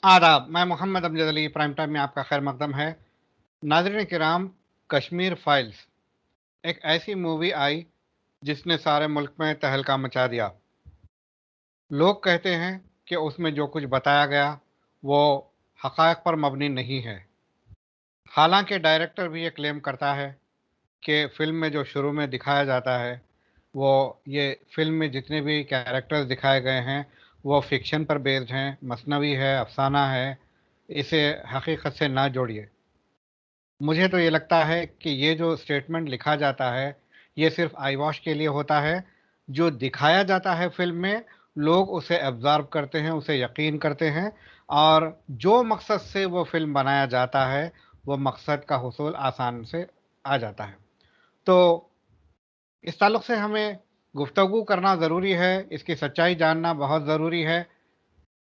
आदाब, मैं Mohammad Amjad Ali prime time में आपका खैर मकदम है। नाज़रीन किराम, कश्मीर फाइल्स एक ऐसी मूवी आई जिसने सारे मुल्क में तहलका मचा दिया। लोग कहते हैं कि उसमें जो कुछ बताया गया वो हक़ाइक़ पर मबनी नहीं है। हालांकि डायरेक्टर भी ये क्लेम करता है कि फ़िल्म में जो शुरू में दिखाया जाता है वो ये फ़िल्म में जितने भी कैरेक्टर्स दिखाए गए हैं वो फ़िक्शन पर बेस्ड हैं, मसनवी है, अफ़साना है, इसे हकीकत से ना जोड़िए। मुझे तो ये लगता है कि ये जो स्टेटमेंट लिखा जाता है, ये सिर्फ़ आई वॉश के लिए होता है। जो दिखाया जाता है फ़िल्म में, लोग उसे एब्ज़ॉर्ब करते हैं, उसे यकीन करते हैं और जो मकसद से वो फ़िल्म बनाया जाता है, वो मकसद का हुसूल आसान से आ जाता है। तो इस ताल्लुक से हमें गुफ्तगू करना ज़रूरी है, इसकी सच्चाई जानना बहुत ज़रूरी है।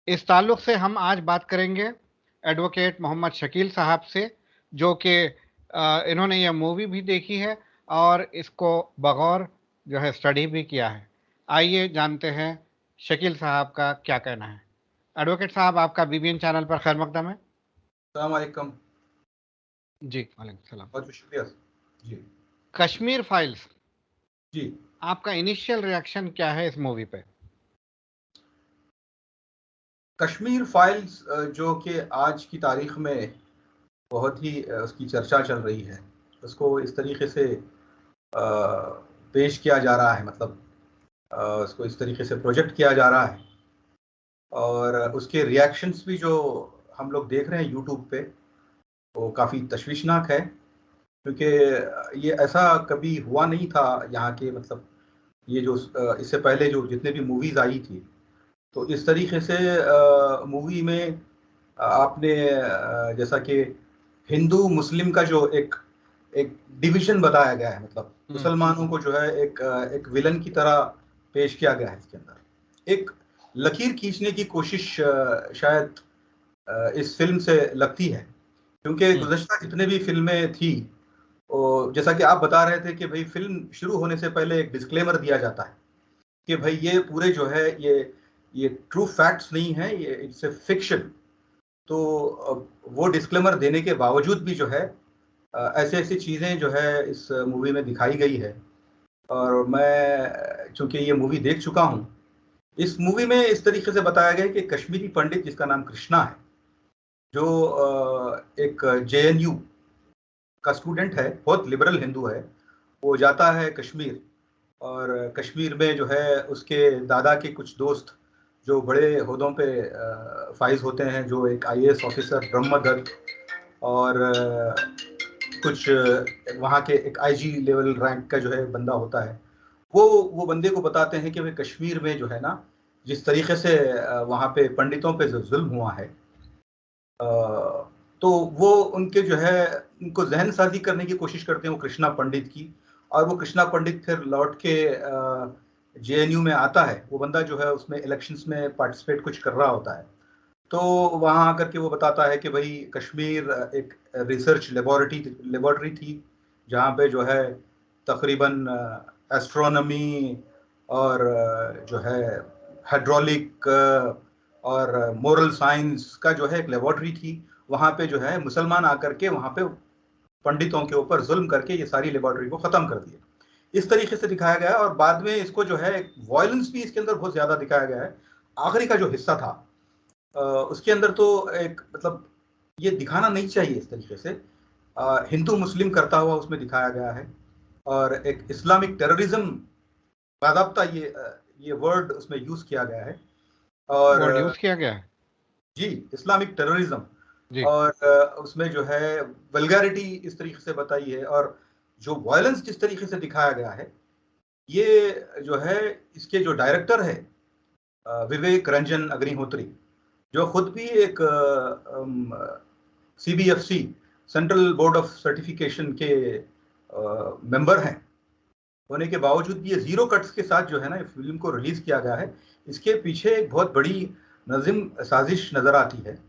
इस ताल्लुक से हम आज बात करेंगे एडवोकेट मोहम्मद शकील साहब से, जो कि इन्होंने यह मूवी भी देखी है और इसको बगौर जो है स्टडी भी किया है। आइए जानते हैं शकील साहब का क्या कहना है। एडवोकेट साहब, आपका बीबीएन चैनल पर खैर मकदम है। अस्सलाम वालेकुम। जी, वालेकुम सलाम। बहुत शुक्रिया जी। कश्मीर फाइल्स, जी। आपका इनिशियल रिएक्शन क्या है इस मूवी पे? कश्मीर फाइल्स जो कि आज की तारीख में बहुत ही उसकी चर्चा चल रही है, उसको इस तरीके से पेश किया जा रहा है, मतलब उसको इस तरीके से प्रोजेक्ट किया जा रहा है और उसके रिएक्शंस भी जो हम लोग देख रहे हैं यूट्यूब पे, वो काफ़ी तशवीशनाक है, क्योंकि ये ऐसा कभी हुआ नहीं था यहाँ के, मतलब ये जो इससे पहले जो जितने भी मूवीज़ आई थी, तो इस तरीके से मूवी में आपने जैसा कि हिंदू मुस्लिम का जो एक एक डिवीजन बताया गया है, मतलब मुसलमानों को जो है एक विलन की तरह पेश किया गया है। इसके अंदर एक लकीर खींचने की कोशिश शायद इस फिल्म से लगती है, क्योंकि गुज़श्ता जितने भी फ़िल्में थी, जैसा कि आप बता रहे थे कि भई फ़िल्म शुरू होने से पहले एक डिस्क्लेमर दिया जाता है कि भई ये पूरे जो है ये ट्रू फैक्ट्स नहीं है, ये इट्स अ फिक्शन। तो वो डिस्क्लेमर देने के बावजूद भी जो है ऐसी-ऐसी चीज़ें जो है इस मूवी में दिखाई गई है और मैं चूँकि ये मूवी देख चुका हूँ, इस मूवी में इस तरीके से बताया गया है कि कश्मीरी पंडित जिसका नाम कृष्णा है, जो एक जेएनयू का स्टूडेंट है, बहुत लिबरल हिंदू है, वो जाता है कश्मीर और कश्मीर में जो है उसके दादा के कुछ दोस्त जो बड़े ओहदों पे फ़ाइज़ होते हैं, जो एक आईएएस ऑफ़िसर ब्रह्मदत्त और कुछ वहाँ के एक आईजी लेवल रैंक का जो है बंदा होता है। वो बंदे को बताते हैं कि भाई कश्मीर में जो है ना, जिस तरीके से वहाँ पे पंडितों पे जो ज़ुल्म हुआ है, तो वो उनके जो है उनको ज़हन-साज़ी करने की कोशिश करते हैं वो कृष्णा पंडित की, और वो कृष्णा पंडित फिर लौट के जेएनयू में आता है। वो बंदा जो है उसमें इलेक्शंस में पार्टिसिपेट कुछ कर रहा होता है। तो वहाँ आकर के वो बताता है कि भई कश्मीर एक रिसर्च लेबॉरेटरी थी, जहाँ पे जो है तकरीबन एस्ट्रोनॉमी और जो है हाइड्रोलिक और मोरल साइंस का जो है एक लेबॉरेटरी थी। वहाँ पे जो है मुसलमान आकर के वहाँ पे पंडितों के ऊपर ज़ुल्म करके ये सारी लेबॉरेटरी को ख़त्म कर दिया। इस तरीके से दिखाया गया है और बाद में इसको जो है वॉयलेंस भी इसके अंदर बहुत ज़्यादा दिखाया गया है। आखिरी का जो हिस्सा था उसके अंदर तो एक, मतलब ये दिखाना नहीं चाहिए इस तरीके से। हिंदू मुस्लिम करता हुआ उसमें दिखाया गया है और एक इस्लामिक टेररिज्म बाज़ाब्ता ये वर्ड उसमें यूज़ किया गया है और वर्ड यूज़ किया गया है? जी, इस्लामिक टेररिज्म। जी। और उसमें जो है वल्गैरिटी इस तरीके से बताई है और जो वायलेंस जिस तरीके से दिखाया गया है, ये जो है इसके जो डायरेक्टर है विवेक रंजन अग्निहोत्री, जो खुद भी एक CBFC central board of certification के मेंबर हैं, होने के बावजूद भी ये ज़ीरो कट्स के साथ जो है ना फिल्म को रिलीज़ किया गया है। इसके पीछे एक बहुत बड़ी नज़िम साजिश नज़र आती है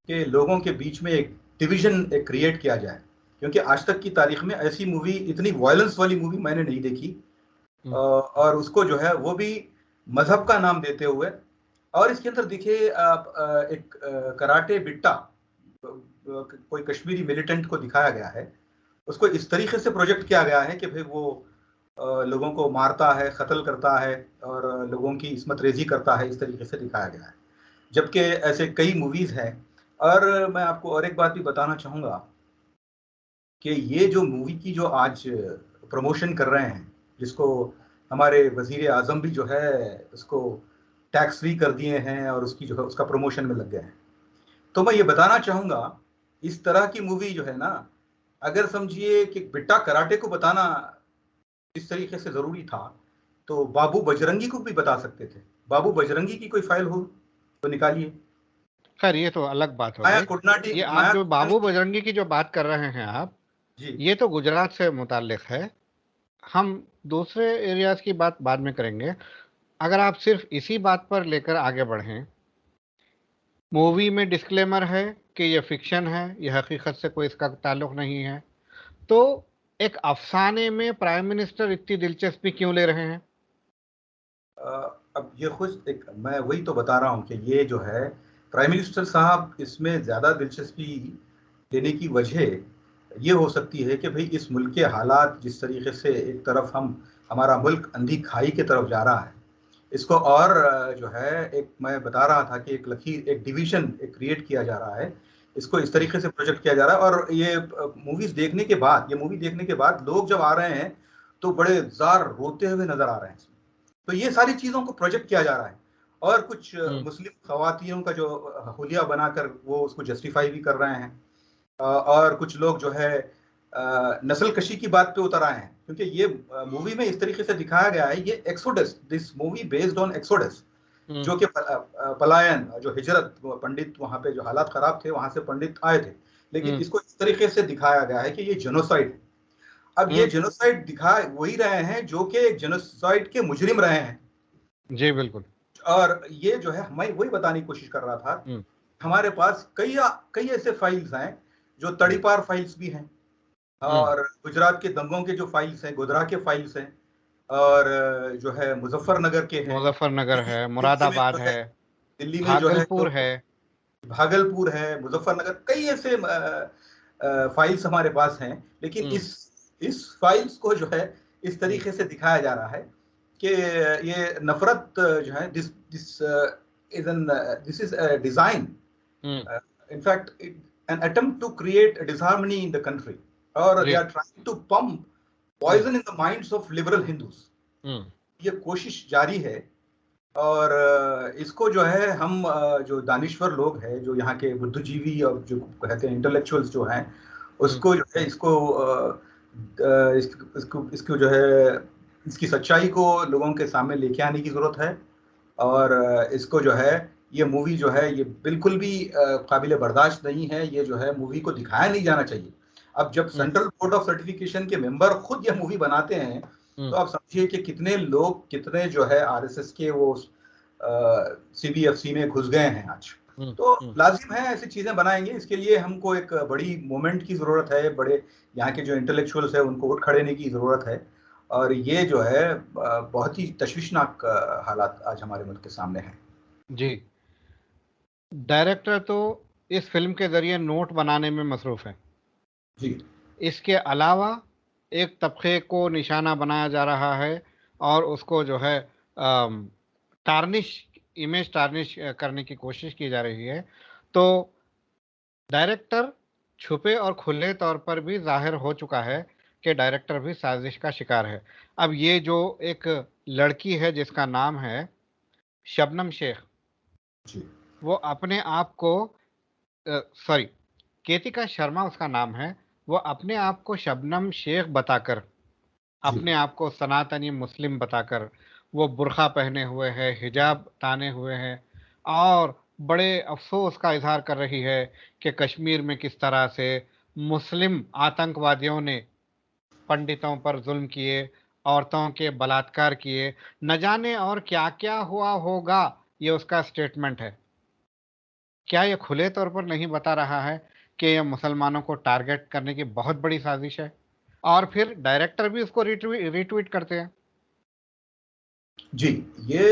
कि लोगों के बीच में एक डिवीज़न एक क्रिएट किया जाए, क्योंकि आज तक की तारीख में ऐसी मूवी, इतनी वायलेंस वाली मूवी मैंने नहीं देखी। और उसको जो है वो भी मज़हब का नाम देते हुए और इसके अंदर देखिए आप एक कराटे बिट्टा कोई कश्मीरी मिलिटेंट को दिखाया गया है। उसको इस तरीके से प्रोजेक्ट किया गया है कि भाई वो लोगों को मारता है, कत्ल करता है और लोगों की इस्मत रेजी करता है, इस तरीके से दिखाया गया है। जबकि ऐसे कई मूवीज हैं। और मैं आपको और एक बात भी बताना चाहूंगा कि ये जो मूवी की जो आज प्रमोशन कर रहे हैं, जिसको हमारे वजीर आजम भी जो है उसको टैक्स फ्री कर दिए हैं और उसकी जो है उसका प्रमोशन में लग गए हैं। तो मैं ये बताना चाहूंगा, इस तरह की मूवी जो है ना, अगर समझिए कि बिट्टा कराटे को बताना इस तरीके से जरूरी था, तो बाबू बजरंगी को भी बता सकते थे। बाबू बजरंगी की कोई फाइल हो तो निकालिए। खैर ये तो अलग बात हो माया गई। कुडनाटी, ये आप माया जो बाबू कुडनाटी। बजरंगी की जो बात कर रहे हैं आप, जी ये तो गुजरात से मुताल्लिक है। हम दूसरे एरियाज की बात बाद में करेंगे। अगर आप सिर्फ इसी बात पर लेकर आगे बढ़ें, मूवी में डिस्क्लेमर है कि ये फिक्शन है, ये हकीकत से कोई इसका ताल्लुक नहीं है, तो एक अफसाने में प्राइम मिनिस्टर इतनी दिलचस्पी क्यों ले रहे हैं? अब ये खुद एक, मैं वही तो बता रहा हूँ कि ये जो है प्राइम मिनिस्टर साहब इसमें ज़्यादा दिलचस्पी लेने की वजह ये हो सकती है कि भाई इस मुल्क के हालात जिस तरीके से एक तरफ हमारा मुल्क अंधी खाई की तरफ जा रहा है, इसको और जो है एक मैं बता रहा था कि एक लकीर, एक डिवीजन एक क्रिएट किया जा रहा है। इसको इस तरीके से प्रोजेक्ट किया जा रहा है और ये मूवीज देखने के बाद, ये मूवी देखने के बाद लोग जब आ रहे हैं तो बड़े जार रोते हुए नजर आ रहे हैं। तो ये सारी चीजों को प्रोजेक्ट किया जा रहा है। और कुछ मुस्लिम खवातियों का जो हुलिया बनाकर वो उसको जस्टिफाई भी कर रहे हैं। और कुछ लोग जो है नस्ल कशी की बात पे उतर आए हैं, क्योंकि ये मूवी में इस तरीके से दिखाया गया है, ये exodus, this movie based on exodus, जो कि पलायन, जो हिजरत, पंडित वहां पे जो हालात खराब थे वहां से पंडित आए थे, लेकिन इसको इस तरीके से दिखाया गया है कि ये जेनोसाइड है। अब ये जेनोसाइड दिखा वही रहे हैं जो कि एक जेनोसाइड के मुजरिम रहे हैं। जी बिल्कुल। और ये जो है मैं वही बताने की कोशिश कर रहा था, हमारे पास कई कई ऐसे फाइल्स हैं जो तड़ीपार फाइल्स भी हैं, और गुजरात के दंगों के जो फाइल्स हैं, गोधरा के फाइल्स हैं, और जो है मुजफ्फरनगर के हैं, मुजफ्फरनगर है, दिल्ली में जो मुरादाबाद है, है, दिल्ली में जो है जो भागलपुर है। भागलपुर है, मुजफ्फरनगर, कई ऐसे फाइल्स हमारे पास हैं। लेकिन इस फाइल्स को जो है इस तरीके से दिखाया जा रहा है कि ये नफरत जो है, this this is an this is design, in fact an attempt to create disharmony in the country, और दे जी। Are trying to pump poison in the minds of liberal Hindus. ये कोशिश जारी है। और इसको जो है हम जो दानिश्वर लोग हैं, जो यहाँ के बुद्धिजीवी और जो कहते हैं इंटेलेक्चुअल्स जो हैं, उसको जो है इसको इसको जो है इसकी सच्चाई को लोगों के सामने लेके आने की जरूरत है। और इसको जो है, ये मूवी जो है ये बिल्कुल भी काबिल बर्दाश्त नहीं है। ये जो है मूवी को दिखाया नहीं जाना चाहिए। अब जब सेंट्रल बोर्ड ऑफ सर्टिफिकेशन के मेंबर खुद ये मूवी बनाते हैं, तो आप समझिए कि कितने लोग, कितने जो है आरएसएस के वो सीबीएफसी में घुस गए हैं आज। तो लाजिम है ऐसी चीजें बनाएंगे, इसके लिए हमको एक बड़ी मूवमेंट की जरूरत है, बड़े यहाँ के जो इंटेलेक्चुअल्स है उनको उठ खड़े होने की जरूरत है। और ये जो है बहुत ही तशवीशनाक हालात आज हमारे मुल्क के सामने हैं। जी। डायरेक्टर तो इस फिल्म के जरिए नोट बनाने में मसरूफ है। जी इसके अलावा एक तबके को निशाना बनाया जा रहा है और उसको जो है टार्निश, इमेज टार्निश करने की कोशिश की जा रही है। तो डायरेक्टर छुपे और खुले तौर पर भी जाहिर हो चुका है कि डायरेक्टर भी साजिश का शिकार है। अब ये जो एक लड़की है जिसका नाम है शबनम शेख, जी वो अपने आप को, सॉरी, केतिका शर्मा उसका नाम है, वो अपने आप को शबनम शेख बताकर, जी अपने आप को सनातनी मुस्लिम बताकर, वो बुर्का पहने हुए है, हिजाब ताने हुए हैं, और बड़े अफसोस का इजहार कर रही है कि कश्मीर में किस तरह से मुस्लिम आतंकवादियों ने पंडितों पर जुल्म किए, औरतों के बलात्कार किए, न जाने और क्या क्या हुआ होगा। ये उसका स्टेटमेंट है। क्या ये खुले तौर पर नहीं बता रहा है कि यह मुसलमानों को टारगेट करने की बहुत बड़ी साजिश है? और फिर डायरेक्टर भी उसको रिट्वीट करते हैं। जी, ये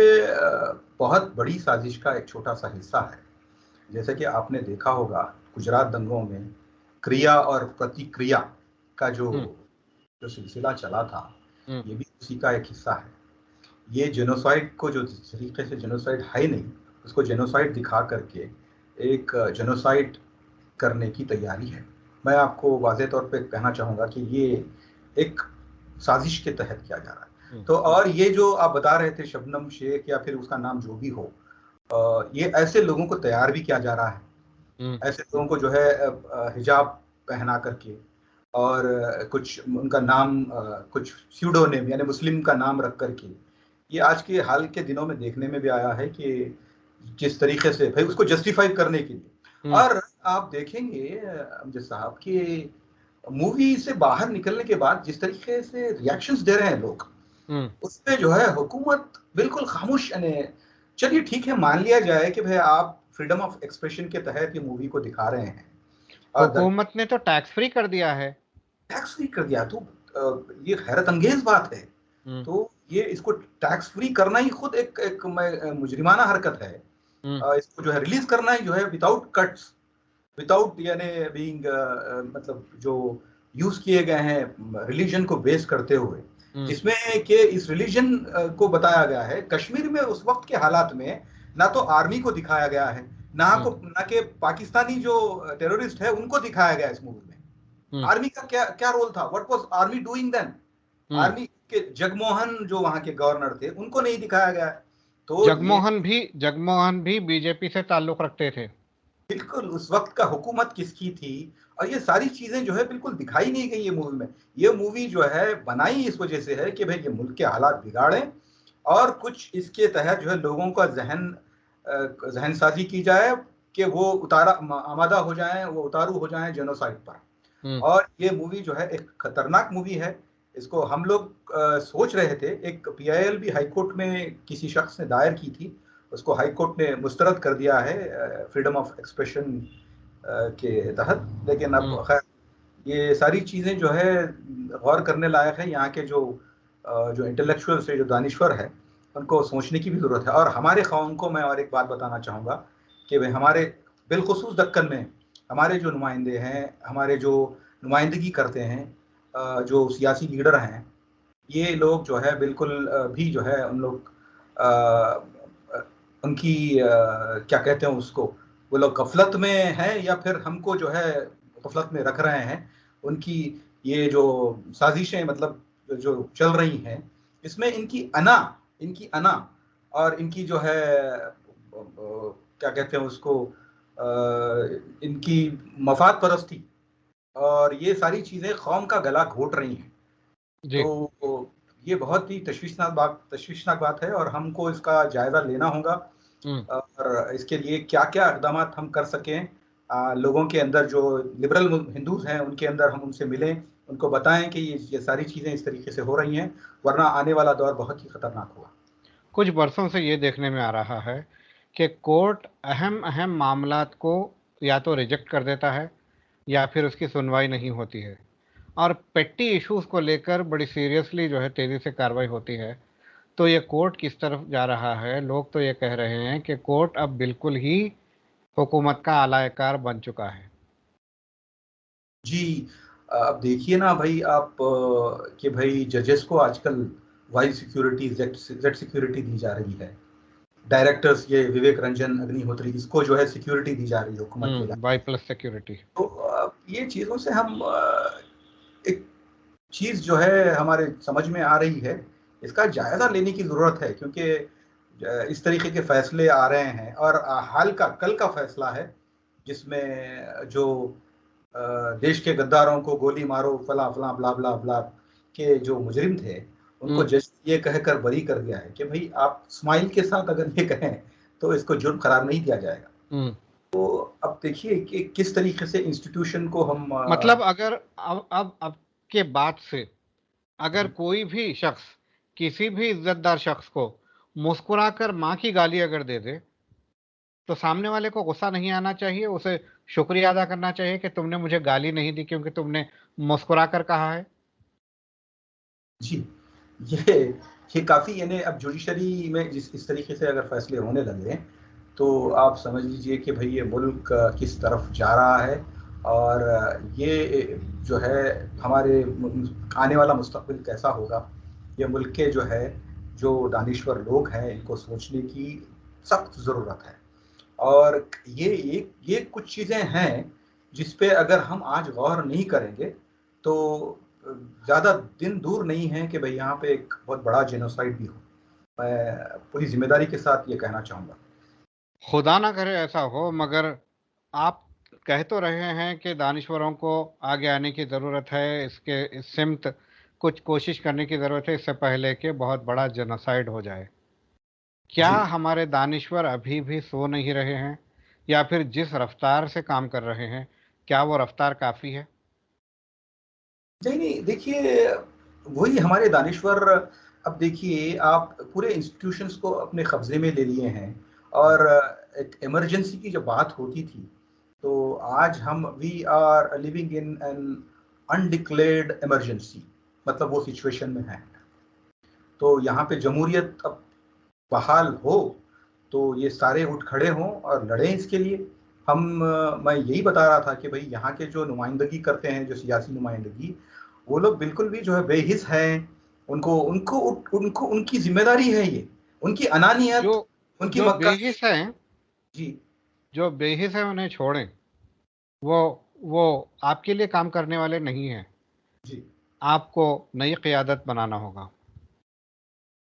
बहुत बड़ी साजिश का एक छोटा सा हिस्सा है। जैसे कि आपने देखा होगा गुजरात दंगों में क्रिया और प्रतिक्रिया का जो जो सिलसिला चला था, ये भी उसी का एक हिस्सा है। ये जेनोसाइड को जो तरीके से जेनोसाइड है ही नहीं, उसको जेनोसाइड दिखा करके एक जेनोसाइड करने की तैयारी है। मैं आपको वाज़ेह तौर पे कहना चाहूँगा कि ये एक साजिश के तहत किया जा रहा है। तो और ये जो आप बता रहे थे शबनम शेख या फिर उसका नाम जो भी हो, ये ऐसे लोगों को तैयार भी किया जा रहा है। ऐसे लोगों को जो है हिजाब पहना करके और कुछ उनका नाम कुछ स्यूडोनेम यानी मुस्लिम का नाम रख करके, ये आज के हाल के दिनों में देखने में भी आया है कि जिस तरीके से भाई उसको जस्टिफाई करने के लिए। और आप देखेंगे अमजद साहब कि मूवी से बाहर निकलने के बाद जिस तरीके से रिएक्शंस दे रहे हैं लोग, उस पे जो है हुकूमत बिल्कुल खामोश, यानी चलिए ठीक है मान लिया जाए कि भाई आप फ्रीडम ऑफ एक्सप्रेशन के तहत ये मूवी को दिखा रहे हैं और हुकूमत ने तो टैक्स फ्री कर दिया है। टैक्स फ्री कर दिया तो ये हैरत अंगेज बात है। तो ये इसको टैक्स फ्री करना ही खुद एक मुजरिमाना हरकत है। इसको जो है रिलीज करना ही जो है विदाउट कट्स, विदाउट यानी बीइंग मतलब जो यूज किए गए हैं रिलीजन को बेस करते हुए, जिसमें कि इस रिलीजन को बताया गया है। कश्मीर में उस वक्त के हालात में ना तो आर्मी को दिखाया गया है, ना कि पाकिस्तानी जो टेररिस्ट है उनको दिखाया गया इस मूवी में। आर्मी का क्या क्या रोल था? What was army doing then? Army के जगमोहन जो वहां के गवर्नर थे उनको नहीं दिखाया गया है। तो जगमोहन भी बीजेपी से ताल्लुक रखते थे। बिल्कुल उस वक्त का हुकूमत किसकी थी, और ये सारी चीजें जो है बिल्कुल दिखाई नहीं गई ये मूवी में। ये मूवी जो है बनाई इस वजह से है कि भाई ये मुल्क के हालात बिगाड़ें और कुछ इसके तहत जो है लोगों का जहन साजी की जाए कि वो आमादा हो जाएं, वो उतारू हो जाएं जेनोसाइड पर। और ये मूवी जो है एक खतरनाक मूवी है। इसको हम लोग सोच रहे थे, एक पीआईएल भी हाईकोर्ट में किसी शख्स ने दायर की थी, उसको हाई कोर्ट ने मुस्तरद कर दिया है फ्रीडम ऑफ एक्सप्रेशन के तहत। लेकिन अब खैर ये सारी चीज़ें जो है गौर करने लायक है। यहाँ के जो इंटेलेक्चुअल्स है, जो दानिश्वर है, उनको सोचने की भी ज़रूरत है। और हमारे ख़वाम को मैं और एक बात बताना चाहूँगा कि भाई हमारे बिलखुसूस दक्कन में हमारे जो नुमाइंदे हैं, हमारे जो नुमाइंदगी करते हैं, जो सियासी लीडर हैं, ये लोग जो है बिल्कुल भी जो है उन लोग उनकी क्या कहते हैं उसको, वो लोग गफलत में हैं या फिर हमको जो है गफलत में रख रहे हैं। उनकी ये जो साजिशें मतलब जो चल रही हैं, इसमें इनकी अना और इनकी जो है क्या कहते हैं उसको, इनकी मफाद परस्ती और ये सारी चीज़ें कौम का गला घोट रही हैं। तो ये बहुत ही तशवीशनाक बात है और हमको इसका जायजा लेना होगा और इसके लिए क्या क्या इकदाम हम कर सकें। लोगों के अंदर जो लिबरल हिंदूज हैं उनके अंदर हम उनसे मिलें, उनको बताएं कि ये सारी चीज़ें इस तरीके से हो रही हैं, वरना आने वाला दौर बहुत ही खतरनाक होगा। कुछ बरसों से ये देखने में आ रहा है कि कोर्ट अहम अहम मामलात को या तो रिजेक्ट कर देता है या फिर उसकी सुनवाई नहीं होती है, और पेट्टी इश्यूज को लेकर बड़ी सीरियसली जो है तेज़ी से कार्रवाई होती है। तो ये कोर्ट किस तरफ जा रहा है? लोग तो ये कह रहे हैं कि कोर्ट अब बिल्कुल ही हुकूमत का आलाकार बन चुका है। जी, अब देखिए ना भाई आप कि भाई जजेस को आजकल वाई सिक्योरिटी, जेड सिक्योरिटी दी जा रही है। डायरेक्टर्स ये विवेक रंजन अग्निहोत्री, इसको जो है सिक्योरिटी दी जा रही है हुकूमत के। Y plus security. तो ये चीज़ों से हम एक चीज़ जो है हमारे समझ में आ रही है, इसका जायज़ा लेने की ज़रूरत है, क्योंकि इस तरीके के फैसले आ रहे हैं। और हाल का कल का फैसला है जिसमें जो देश के गद्दारों को गोली मारो फला फला ब्ला ब्ला ब्ला के जो मुजरिम थे, उनको जज ये कहकर बरी कर दिया है कि भाई आप स्माइल के साथ अगर ये कहें तो इसको जुर्म करार नहीं दिया जाएगा। तो अब देखिए कि किस तरीके से इंस्टीट्यूशन को हम मतलब अगर अब के बाद से अगर कोई भी शख्स किसी भी इज्जतदार शख्स को मुस्कुराकर माँ की गाली अगर दे दे, तो सामने वाले को गुस्सा नहीं आना चाहिए, उसे शुक्रिया अदा करना चाहिए कि तुमने मुझे गाली नहीं दी क्योंकि तुमने मुस्कुराकर कहा है। जी, ये ये काफ़ी, यानी अब जुडिशरी में जिस इस तरीके से अगर फैसले होने लगे तो आप समझ लीजिए कि भाई ये मुल्क किस तरफ जा रहा है, और ये जो है हमारे आने वाला मुस्तकबिल कैसा होगा, ये मुल्क के जो है जो दानिश्वर लोग हैं इनको सोचने की सख्त ज़रूरत है। और ये कुछ चीज़ें हैं जिस पे अगर हम आज गौर नहीं करेंगे तो ज़्यादा दिन दूर नहीं है कि भाई यहाँ पे एक बहुत बड़ा जेनोसाइड भी हो। मैं पूरी जिम्मेदारी के साथ ये कहना चाहूँगा। खुदा ना करे ऐसा हो, मगर आप कह तो रहे हैं कि दानिश्वरों को आगे आने की ज़रूरत है, इसके इस सिमत कुछ कोशिश करने की ज़रूरत है, इससे पहले कि बहुत बड़ा जेनोसाइड हो जाए। क्या जी। हमारे दानिश्वर अभी भी सो नहीं रहे हैं, या फिर जिस रफ्तार से काम कर रहे हैं, क्या वो रफ्तार काफ़ी है? नहीं, नहीं, देखिए, वही हमारे दानिश्वर, अब देखिए आप पूरे इंस्टीट्यूशंस को अपने कब्ज़े में ले लिए हैं, और एक इमरजेंसी की जब बात होती थी, तो आज हम we are living in an undeclared emergency, मतलब वो सिचुएशन में हैं। तो यहाँ पे जमहूरियत अब बहाल हो, तो ये सारे उठ खड़े हों और लड़ें इसके लिए। मैं यही बता रहा था कि भाई यहाँ के जो नुमाइंदगी करते हैं, जो सियासी नुमाइंदगी, वो लोग बिल्कुल भी जो है बेहिस हैं। उनको उनको उनको उनकी जिम्मेदारी है ये, उनकी जो अनानियत, उनकी जो मक्कारी। बेहिस हैं, जी। जो बेहिस हैं उन्हें छोड़ें। वो वो आपके लिए काम करने वाले नहीं हैं। जी। आपको नई क़ियादत बनाना होगा।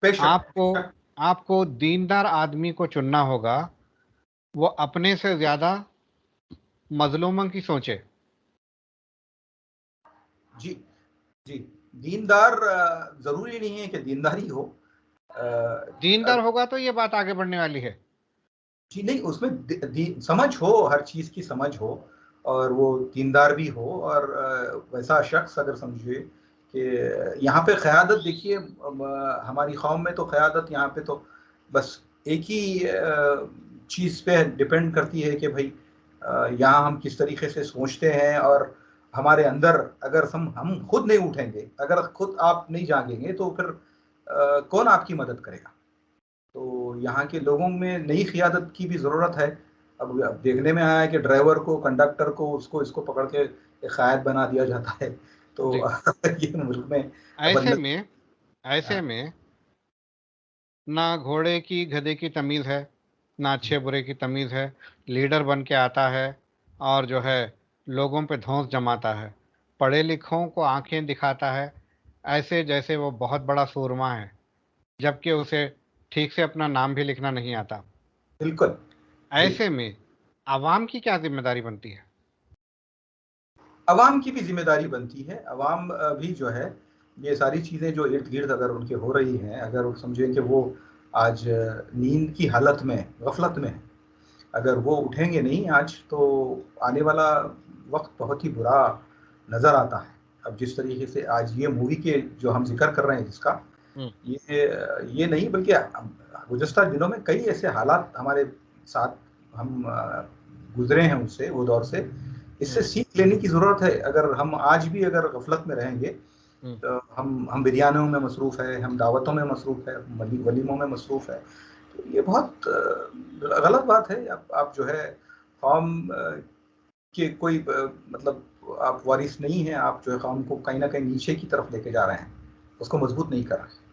बेशक, आपको आपको दीनदार आदमी को चुनना होगा, वो अपने से ज़्यादा मज़लूमों की सोचे। जी। जी। दीनदार जरूरी नहीं है कि दीनदारी हो। दीनदार होगा तो ये बात आगे बढ़ने वाली है। जी नहीं, उसमें समझ हो, हर चीज़ की समझ हो, और वो दीनदार भी हो, और वैसा शख्स अगर समझिए कि यहाँ पे क़यादत, देखिए हमारी कौम में तो क़यादत यहाँ पे तो बस एक ही चीज़ पे डिपेंड करती है कि भाई यहाँ हम किस तरीके से सोचते हैं, और हमारे अंदर अगर हम खुद नहीं उठेंगे, अगर खुद आप नहीं जागेंगे, तो फिर कौन आपकी मदद करेगा। तो यहाँ के लोगों में नई क़ियादत की भी ज़रूरत है। अब देखने में आया है कि ड्राइवर को, कंडक्टर को, उसको इसको पकड़ के एक क़ायद बना दिया जाता है। तो जी। ये मुल्क में ऐसे बदल। में ऐसे हाँ। में ना घोड़े की गधे की तमीज़ है, ना अच्छे बुरे की तमीज़ है। लीडर बन के आता है और जो है लोगों पे धौंस जमाता है, पढ़े लिखों को आंखें दिखाता है, ऐसे जैसे वो बहुत बड़ा सूरमा है, जबकि उसे ठीक से अपना नाम भी लिखना नहीं आता। बिल्कुल। जी। ऐसे में आवाम की क्या जिम्मेदारी बनती है? अवाम की भी ज़िम्मेदारी बनती है। अवाम भी जो है, ये सारी चीज़ें जो इर्द-गिर्द अगर उनके हो रही हैं, अगर वो समझें कि वो आज नींद की हालत में, गफ़लत में हैं, अगर वो उठेंगे नहीं आज, तो आने वाला वक़्त बहुत ही बुरा नज़र आता है। अब जिस तरीके से आज ये मूवी के जो हम ज़िक्र कर रहे हैं जिसका, हम्म। ये नहीं बल्कि गुज़श्ता दिनों में कई ऐसे हालात हमारे साथ हम गुज़रे हैं उससे, वो दौर से। इससे हम्म। सीख लेने की ज़रूरत है। अगर हम आज भी अगर गफ़लत में रहेंगे, हम्म। तो हम बिरयानियों में मसरूफ़ है, हम दावतों में मसरूफ़ है, वलीमों में मसरूफ़ है। तो ये बहुत गलत बात है। आप जो है कौम के कोई मतलब आप वारिस नहीं हैं, आप जो है कौम को कहीं न कहीं नीचे की तरफ लेके जा रहे हैं, उसको मज़बूत नहीं कर रहे हैं।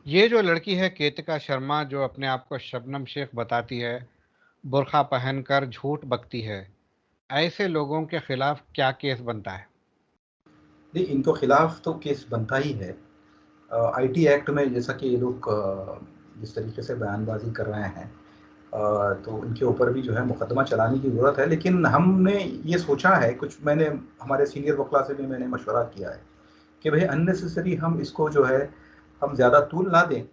ये जो लड़की है केतका शर्मा, जो अपने आप को शबनम शेख बताती है, बुर्का पहनकर झूठ बकती है, ऐसे लोगों के खिलाफ क्या केस बनता है? नहीं, इनको खिलाफ तो केस बनता ही है। आईटी एक्ट में जैसा कि ये लोग जिस तरीके से बयानबाजी कर रहे हैं, तो इनके ऊपर भी जो है मुकदमा चलाने की ज़रूरत है। लेकिन हमने ये सोचा है, कुछ मैंने हमारे सीनियर वकला से भी मैंने मशवरा किया है कि भाई अननेसेसरी हम इसको जो है हम ज़्यादा तूल ना दें,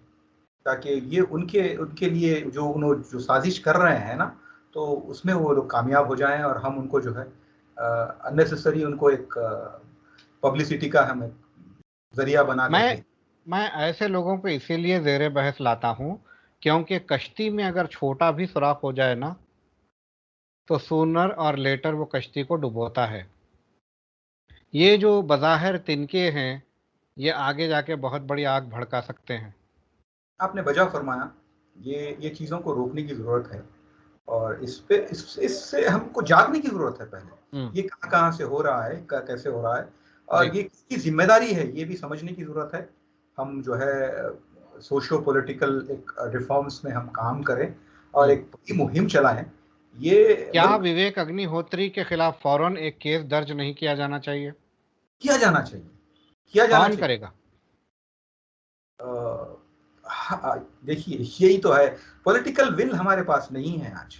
ताकि ये उनके उनके लिए जो साजिश कर रहे हैं ना, तो उसमें वो लोग कामयाब हो जाएं, और हम उनको जो है अननेसेसरी उनको एक पब्लिसिटी का हम एक ज़रिया बना मैं करके। मैं ऐसे लोगों को इसीलिए ज़ेरे बहस लाता हूँ, क्योंकि कश्ती में अगर छोटा भी सुराख हो जाए ना, तो सूनर और लेटर वो कश्ती को डुबोता है। ये जो बज़ाहिर तिनके हैं, ये आगे जाके बहुत बड़ी आग भड़का सकते हैं। आपने वजह फरमाया, ये चीज़ों को रोकने की ज़रूरत है और इससे हमको जागने की ज़रूरत है पहले। ये कहाँ-कहाँ से हो रहा है, कैसे हो रहा है और ये किसकी ज़िम्मेदारी है, ये भी समझने की ज़रूरत है। हम जो है सोशियो पॉलिटिकल एक रिफॉर्म्स में हम काम करें और एक बड़ी मुहिम चलाएँ। ये क्या मुल्क विवेक अग्निहोत्री के खिलाफ फौरन एक केस दर्ज नहीं किया जाना चाहिए? किया जाना चाहिए, किया जाना कौन चाहिए। करेगा? हाँ, देखिए यही तो है, पॉलिटिकल विल हमारे पास नहीं है आज।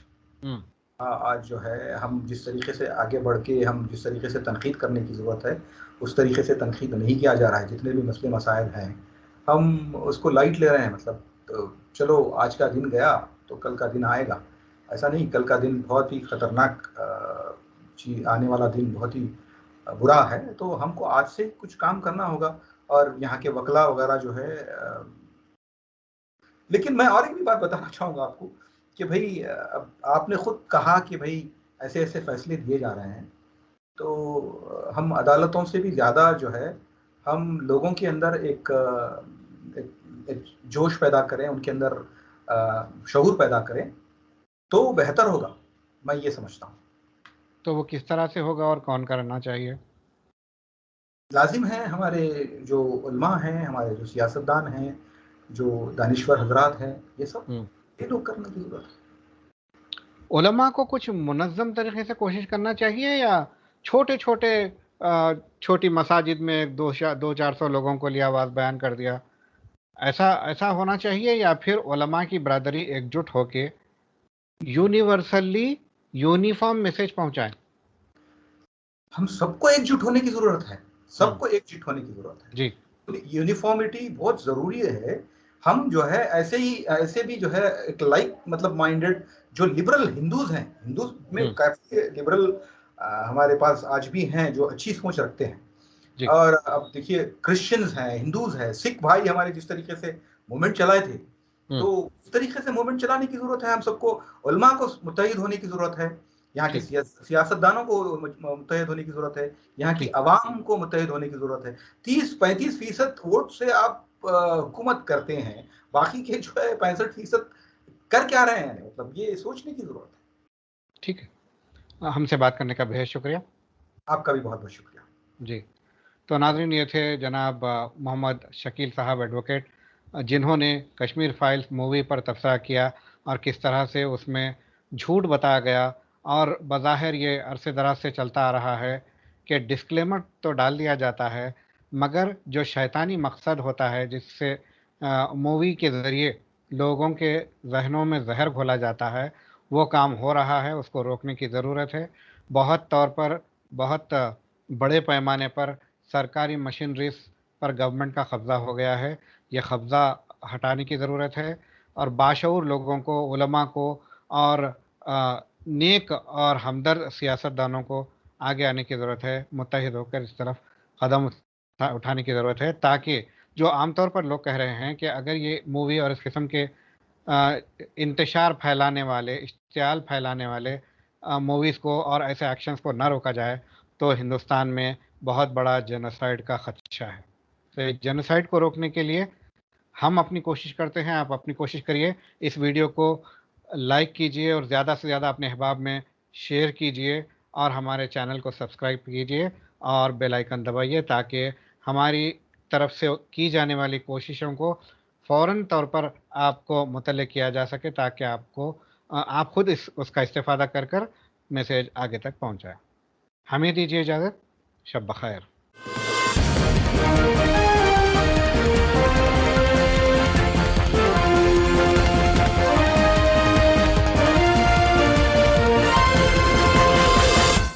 आज जो है हम जिस तरीके से आगे बढ़ के हम जिस तरीके से तनकीद करने की ज़रूरत है, उस तरीके से तनकीद नहीं किया जा रहा है। जितने भी मसले मसाइल हैं, हम उसको लाइट ले रहे हैं। मतलब तो चलो आज का दिन गया तो कल का दिन आएगा। ऐसा नहीं, कल का दिन बहुत ही खतरनाक आने वाला दिन बहुत ही बुरा है। तो हमको आज से कुछ काम करना होगा और यहाँ के वकला वगैरह जो है लेकिन मैं और एक भी बात बताना चाहूँगा आपको कि भई अब आपने खुद कहा कि भई ऐसे-ऐसे फैसले दिए जा रहे हैं, तो हम अदालतों से भी ज़्यादा जो है, हम लोगों के अंदर एक जोश पैदा करें, उनके अंदर शऊर पैदा करें, तो बेहतर होगा, मैं ये समझता हूँ। तो वो किस तरह से होगा और कौन करना चाहिए? लाज़िम है हमारे जो उलमा हैं, हमारे जो सियासतदान हैं, जो दानिश्वर हज़रात हैं, ये लोग करने की ज़रूरत है। उलमा को कुछ मुनज़्ज़म तरीके से कोशिश करना चाहिए या छोटे-छोटे छोटी मसाजिद में 200-400 लोगों को लिया आवाज़ बयान कर दिया, ऐसा ऐसा होना चाहिए या फिर उलमा की बिरादरी एकजुट होके यूनिवर्सली यूनिफ़ॉर्म मैसेज पहुँचाएँ? हम सबको एकजुट होने की ज़रूरत है, सबको एकजुट होने की ज़रूरत है। जी। यूनिफ़ॉर्मिटी बहुत ज़रूरी है। हम जो है ऐसे भी जो है एक लाइक मतलब माइंडेड जो लिबरल हिंदूज़ हैं, हिंदूज़ में काफ़ी लिबरल हमारे पास आज भी हैं जो अच्छी सोच रखते हैं। जी। और अब देखिए क्रिश्चियंस हैं, हिंदूज़ हैं, सिख भाई हमारे जिस तरीके से मूवमेंट चलाए थे, तो उस तरीके से मूवमेंट चलाने की ज़रूरत है। हम सबको उलमा को मुत्तहिद होने की ज़रूरत है। यहाँ के ठीक। सियासतदानों को मुत्तहिद होने की ज़रूरत है। यहाँ की ठीक। अवाम को मुत्तहिद होने की ज़रूरत है। 30-35% वोट से आप हुकूमत करते हैं, बाकी के जो है 65% कर क्या रहे हैं? मतलब ये सोचने की ज़रूरत है। ठीक है। हमसे बात करने का बेहद शुक्रिया। आपका भी बहुत-बहुत शुक्रिया। जी। तो नाज़रीन, ये थे जनाब मोहम्मद शकील साहब एडवोकेट, जिन्होंने कश्मीर फाइल्स मूवी पर तबसरा किया और किस तरह से उसमें झूठ बताया गया और बज़ाहिर ये अरसे दराज से चलता आ रहा है कि डिस्क्लेमर तो डाल दिया जाता है, मगर जो शैतानी मकसद होता है जिससे मूवी के ज़रिए लोगों के ज़हनों में ज़हर घोला जाता है, वो काम हो रहा है, उसको रोकने की ज़रूरत है। बहुत तौर पर बहुत बड़े पैमाने पर सरकारी मशीनरीज़ पर गवर्नमेंट का कब्ज़ा हो गया है। ये कब्ज़ा हटाने की ज़रूरत है और बाशऊर लोगों को, उलमा को और नेक और हमदर्द सियासतदानों को आगे आने की ज़रूरत है। मुत्तहिद होकर इस तरफ कदम उठाने की ज़रूरत है, ताकि जो आमतौर पर लोग कह रहे हैं कि अगर ये मूवी और इस किस्म के इंतशार फैलाने वाले, इश्तियाल फैलाने वाले मूवीज़ को और ऐसे एक्शंस को ना रोका जाए, तो हिंदुस्तान में बहुत बड़ा जेनोसाइड का खदशा है। तो जेनोसाइड को रोकने के लिए हम अपनी कोशिश करते हैं, आप अपनी कोशिश करिए। इस वीडियो को लाइक कीजिए और ज़्यादा से ज़्यादा अपने अहबाब में शेयर कीजिए और हमारे चैनल को सब्सक्राइब कीजिए और बेल आइकन दबाइए, ताकि हमारी तरफ से की जाने वाली कोशिशों को फ़ौरन तौर पर आपको मुतल्लिक़ किया जा सके, ताकि आप खुद उसका इस्तेफ़ादा कर मैसेज आगे तक पहुँचाएँ। हमें दीजिए इजाज़त। शब बख़ैर।